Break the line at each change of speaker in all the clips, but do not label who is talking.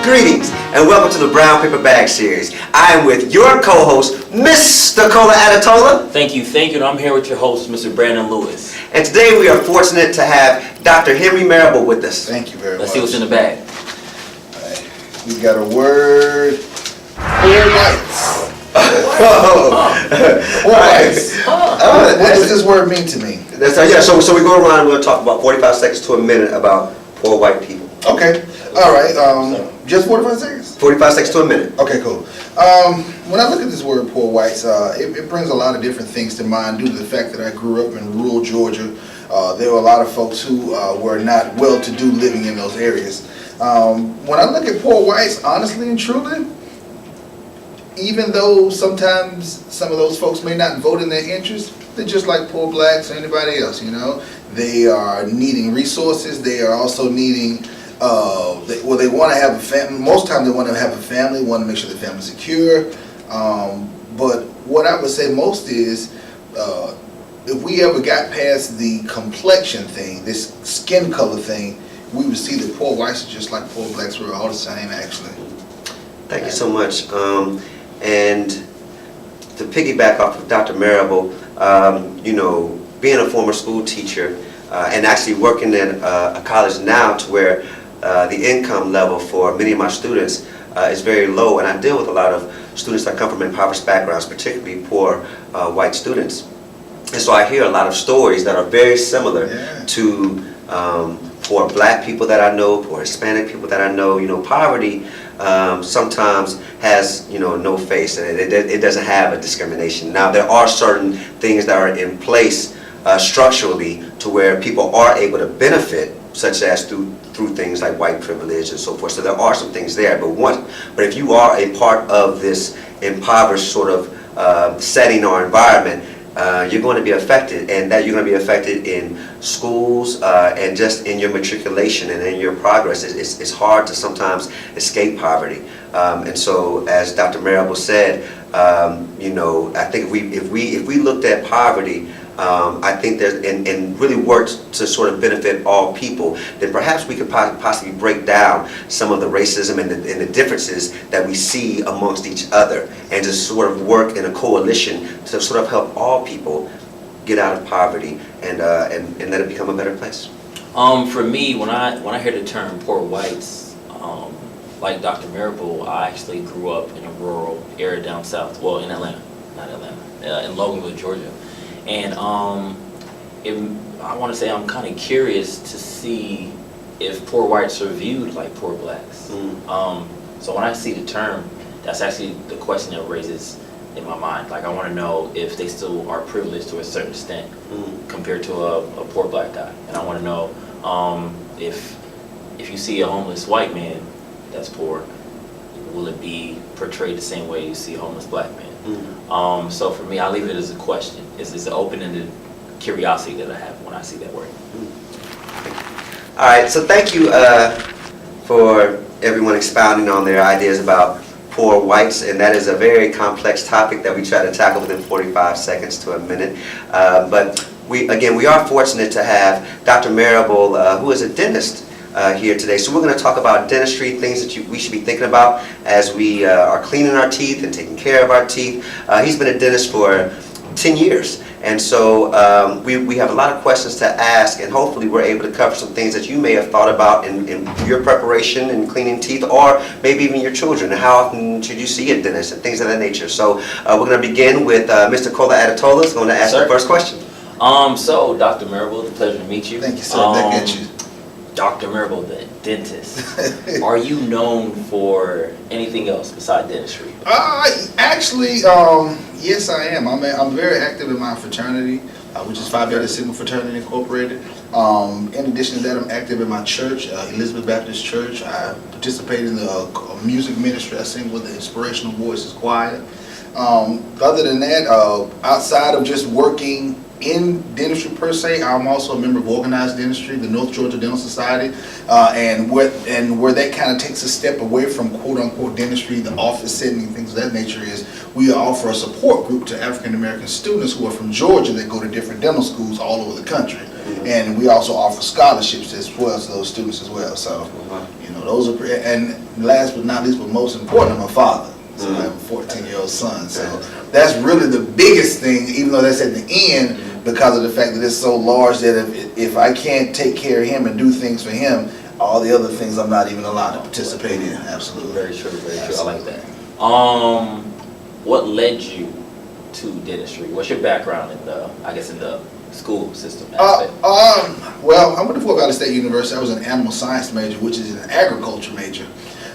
Greetings and welcome to the Brown Paperbag series. I am with your co-host, Mr. Kola Brandon.
Thank you. And I'm here with your host, Mr. Brandon Lewis.
And today we are fortunate to have Dr. Henry Marable with us.
Thank you very much.
Let's see what's in the bag.
We got a word. Four whites. Four whites. What does this word mean to me?
So we go around and we'll talk about 45 seconds to a minute about poor white people.
Okay. All right. Just 45 seconds?
45 seconds to a minute.
Okay, cool. When I look at this word poor whites, it brings a lot of different things to mind due to the fact that I grew up in rural Georgia. There were a lot of folks who were not well-to-do living in those areas. When I look at poor whites, honestly and truly, even though sometimes some of those folks may not vote in their interest, they're just like poor blacks or anybody else, you know. They are needing resources. They are also needing, they want to have a family. Most times they want to have a family, want to make sure the family's secure. But what I would say most is, if we ever got past the complexion thing, this skin color thing, we would see that poor whites are just like poor blacks. We're all the same, actually.
Thank you so much. And to piggyback off of Dr. Marable, you know, being a former school teacher and actually working at a college now to where the income level for many of my students is very low, and I deal with a lot of students that come from impoverished backgrounds, particularly poor white students. And so I hear a lot of stories that are very similar to poor black people that I know, poor Hispanic people that I know. You know, poverty sometimes has, you know, no face, and it doesn't have a discrimination. Now, there are certain things that are in place structurally to where people are able to benefit, such as through things like white privilege and so forth. So there are some things there, but if you are a part of this impoverished sort of setting or environment, you're going to be affected, and that you're going to be affected in schools and just in your matriculation and in your progress. It's hard to sometimes escape poverty, and so as Dr. Marable said, you know, I think if we looked at poverty, I think there's and really worked to sort of benefit all people, then perhaps we could possibly break down some of the racism and the differences that we see amongst each other, and just sort of work in a coalition to sort of help all people get out of poverty and let it become a better place.
For me, when I hear the term poor whites, like Dr. Marable, I actually grew up in a rural area down south, well, in Atlanta, not Atlanta, in Loganville, Georgia. And I want to say I'm kind of curious to see if poor whites are viewed like poor blacks. So when I see the term, that's actually the question that raises in my mind. Like, I want to know if they still are privileged to a certain extent compared to a poor black guy. And I want to know if you see a homeless white man that's poor, will it be portrayed the same way you see a homeless black man? So for me, I leave it as a question. It's an open-ended curiosity that I have when I see that word.
All right, so thank you for everyone expounding on their ideas about poor whites, and that is a very complex topic that we try to tackle within 45 seconds to a minute. But we are fortunate to have Dr. Marable, who is a dentist, here today. So we're going to talk about dentistry, things that we should be thinking about as we are cleaning our teeth and taking care of our teeth. He's been a dentist for 10 years, and so we have a lot of questions to ask, and hopefully we're able to cover some things that you may have thought about in your preparation in cleaning teeth, or maybe even your children. How often should you see a dentist and things of that nature? So we're going to begin with Mr. Kola Brandon is going to ask the first question.
So Dr. Marable, it's a pleasure to meet you.
Thank you, sir. Thank you.
Dr. Marable, the dentist. Are you known for anything else besides dentistry?
Actually, yes, I am. I'm very active in my fraternity, which is Phi Beta Sigma Fraternity Incorporated. In addition to that, I'm active in my church, Elizabeth Baptist Church. I participate in the music ministry. I sing with the Inspirational Voices Choir. Other than that, outside of just working in dentistry per se, I'm also a member of Organized Dentistry, the North Georgia Dental Society, and where that kind of takes a step away from quote-unquote dentistry, the office setting and things of that nature, is we offer a support group to African American students who are from Georgia that go to different dental schools all over the country. and we also offer scholarships as well to those students as well. So, you know, those are, and last but not least, but most important, I'm a father. So I have a 14-year-old son. So that's really the biggest thing, even though that's at the end, because of the fact that it's so large that if I can't take care of him and do things for him, all the other things I'm not even allowed to participate in. Absolutely.
Very true, very true. I like that. What led you to dentistry? What's your background in the, I guess, in the school system aspect?
Well, I went to Fort Valley State University. I was an animal science major, which is an agriculture major.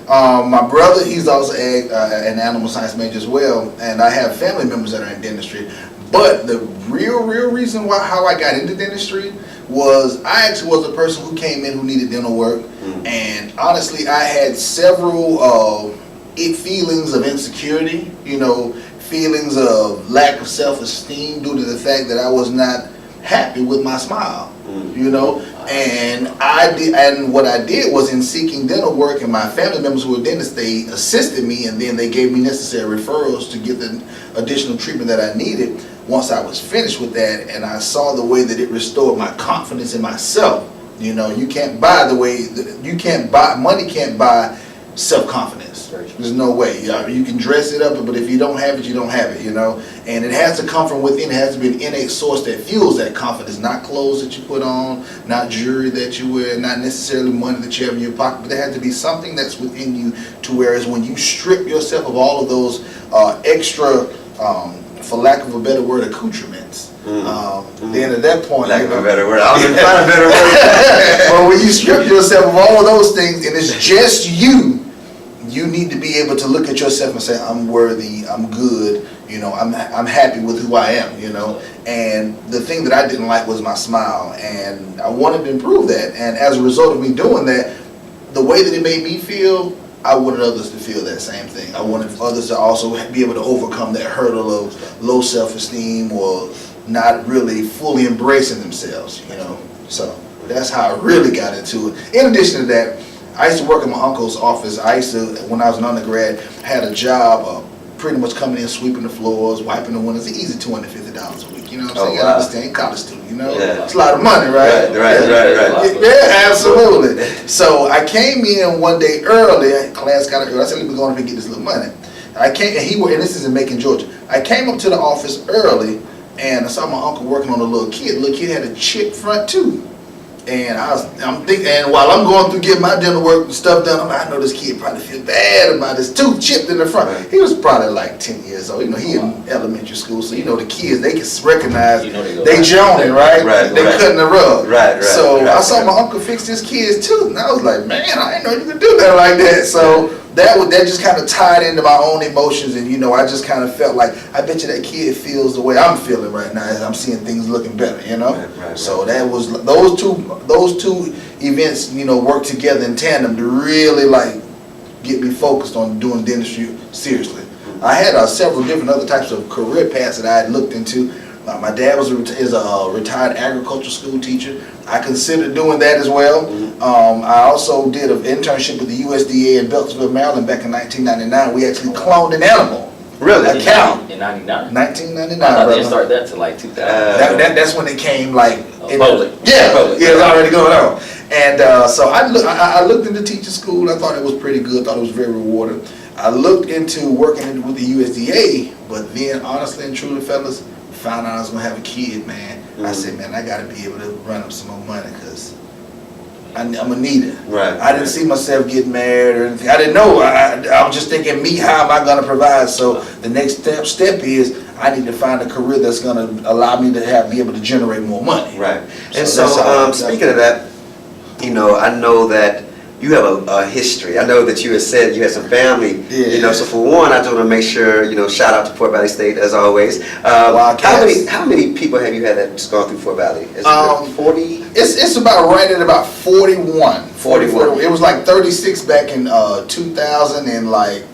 My brother, he's also an animal science major as well, and I have family members that are in dentistry. But the real reason how I got into dentistry was I actually was a person who came in who needed dental work, and honestly, I had several feelings of insecurity, you know, feelings of lack of self-esteem due to the fact that I was not happy with my smile, you know. And what I did was, in seeking dental work, and my family members who were dentists, they assisted me, and then they gave me necessary referrals to get the additional treatment that I needed. Once I was finished with that, and I saw the way that it restored my confidence in myself. You know, you can't buy money can't buy self-confidence. There's no way. You can dress it up, but if you don't have it, you don't have it, you know. And it has to come from within. It has to be an innate source that fuels that confidence, not clothes that you put on, not jewelry that you wear, not necessarily money that you have in your pocket, but there has to be something that's within you, to whereas when you strip yourself of all of those extra, for lack of a better word, accoutrements, then at that point,
lack of a better word, I was going to find a better word.
Well, when you strip yourself of all of those things and it's just you need to be able to look at yourself and say, I'm worthy, I'm good, you know, I'm happy with who I am, you know. And the thing that I didn't like was my smile, and I wanted to improve that. And as a result of me doing that, the way that it made me feel, I wanted others to feel that same thing. I wanted others to also be able to overcome that hurdle of low self-esteem or not really fully embracing themselves, you know. So that's how I really got into it. In addition to that, I used to work in my uncle's office. I used to, when I was an undergrad, had a job of pretty much coming in, sweeping the floors, wiping the windows. It's easy, $250 a week, you know what I'm saying? You gotta understand, college student, you know?
Yeah.
It's a lot of money, right?
Right.
Yeah, absolutely. So I came in one day early, class got early. I said, let me go on and get this little money. I came, and this is in Macon, Georgia. I came up to the office early, and I saw my uncle working on a little kid. The little kid had a chipped front tooth. And I'm thinking, and while I'm going through getting my dental work and stuff done, I'm like, I know this kid probably feel bad about his tooth chipped in the front. He was probably like 10 years old. You know, he in elementary school, so you know the kids, they can recognize, they joning, right? They cutting the rug. So I saw my uncle fix this kid's tooth, and I was like, man, I didn't know you could do that like that. So that just kind of tied into my own emotions, and you know, I just kind of felt like, I bet you that kid feels the way I'm feeling right now as I'm seeing things looking better, you know. So that was those two events, you know, worked together in tandem to really like get me focused on doing dentistry seriously. I had several different other types of career paths that I had looked into. My dad is a retired agricultural school teacher. I considered doing that as well. I also did an internship with the USDA in Beltsville, Maryland back in 1999. We actually cloned an animal. Really? A cow. In 99? 1999,
I thought they didn't start that till like 2000.
That's when it came like...
public.
Yeah, it was already going on. And so I looked into teaching school. I thought it was pretty good. Thought it was very rewarding. I looked into working with the USDA, but then honestly and truly, fellas, found out I was going to have a kid, man. I said, man, I got to be able to run up some more money because I'm going to need it. I didn't see myself getting married or anything. I didn't know. I was just thinking, me, how am I going to provide? So the next step is I need to find a career that's going to allow me to be able to generate more money.
And so speaking of that, you know, I know that you have a history. I know that you had said you had some family, you know, so for one, I just want to make sure, you know, shout out to Fort Valley State as always. How many people have you had that's gone through Fort Valley? Is it 40? It's about right at about 41. 41.
It was like 36 back in 2000 and like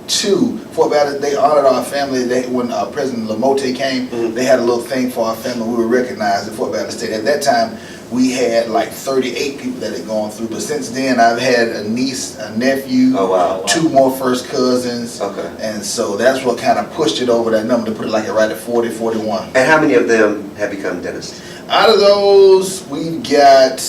2. Fort Valley, they honored our family. When President Lamotte came, they had a little thing for our family. We were recognized at Fort Valley State. At that time, we had like 38 people that had gone through. But since then, I've had a niece, a nephew,
Oh, wow.
2 more first cousins.
Okay.
And so that's what kind of pushed it over that number to put it like right at 40, 41.
And how many of them have become dentists?
Out of those, we've got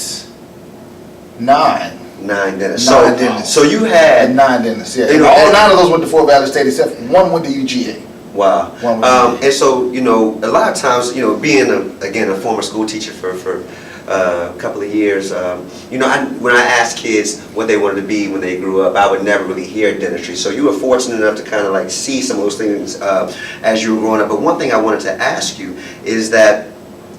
9.
9 dentists.
Nine dentists.
So you had
And 9 dentists, yeah.
You know,
All
and-
9 of those went to Fort Valley State, except 1 went to UGA.
Wow.
One with you.
And so, you know, a lot of times, you know, being, a former school teacher for a couple of years, you know, when I asked kids what they wanted to be when they grew up, I would never really hear dentistry. So you were fortunate enough to kind of like see some of those things as you were growing up. But one thing I wanted to ask you is that,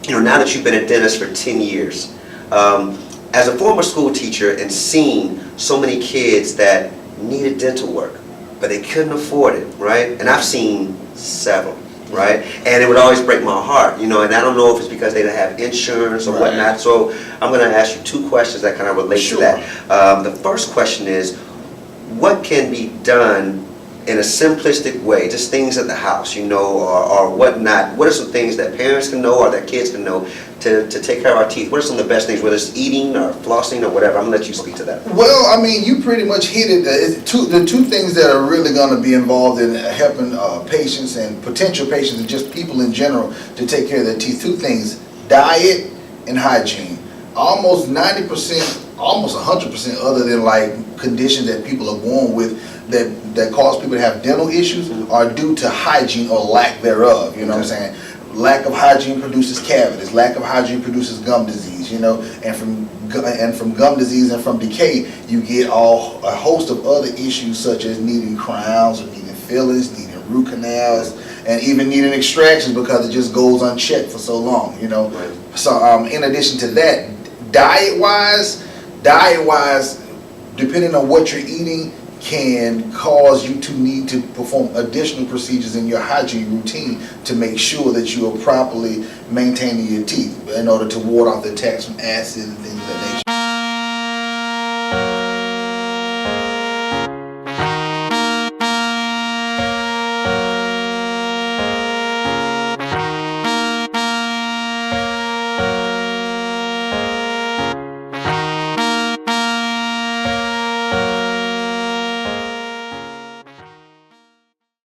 you know, now that you've been a dentist for 10 years, as a former school teacher and seeing so many kids that needed dental work, but they couldn't afford it, right? And I've seen several, right? And it would always break my heart, you know, and I don't know if it's because they didn't have insurance or
Right.
whatnot. So I'm going to ask you 2 questions that kind of relate
Sure.
to that. The first question is, what can be done in a simplistic way, just things at the house, you know, or whatnot? What are some things that parents can know or that kids can know to take care of our teeth? What are some of the best things, whether it's eating or flossing or whatever? I'm going to let you speak to that.
Well, I mean, you pretty much hit it. The two things that are really going to be involved in helping patients and potential patients and just people in general to take care of their teeth. 2 things: diet and hygiene. Almost 90%, almost 100%, other than like conditions that people are born with that cause people to have dental issues, are due to hygiene or lack thereof. You know what I'm saying? Lack of hygiene produces cavities. Lack of hygiene produces gum disease. You know, and from gum disease and from decay, you get a host of other issues such as needing crowns or needing fillings, needing root canals, and even needing extractions because it just goes unchecked for so long. You know,
Right.
so in addition to that, diet-wise, depending on what you're eating, can cause you to need to perform additional procedures in your hygiene routine to make sure that you are properly maintaining your teeth in order to ward off the attacks from acid and things of that nature.